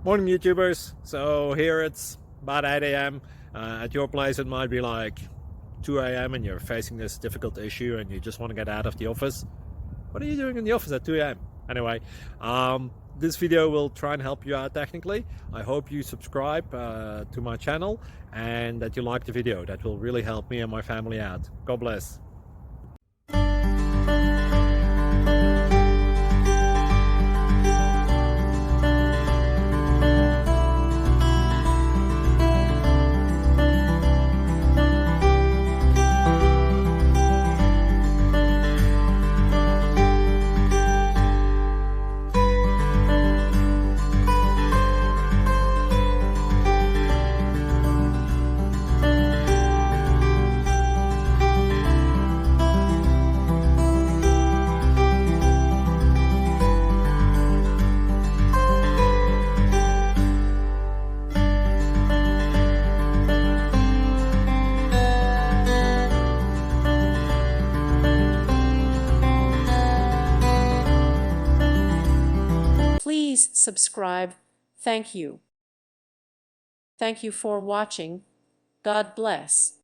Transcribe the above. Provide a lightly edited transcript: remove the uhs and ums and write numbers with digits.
Morning YouTubers. So here it's about 8 a.m. At your place it might be like 2 a.m. and you're facing this difficult issue and you just want to get out of the office. What are you doing in the office at 2 a.m.? Anyway, this video will try and help you out technically. I hope you subscribe to my channel and that you like the video. That will really help me and my family out. God bless. Please subscribe. Thank you. Thank you for watching. God bless.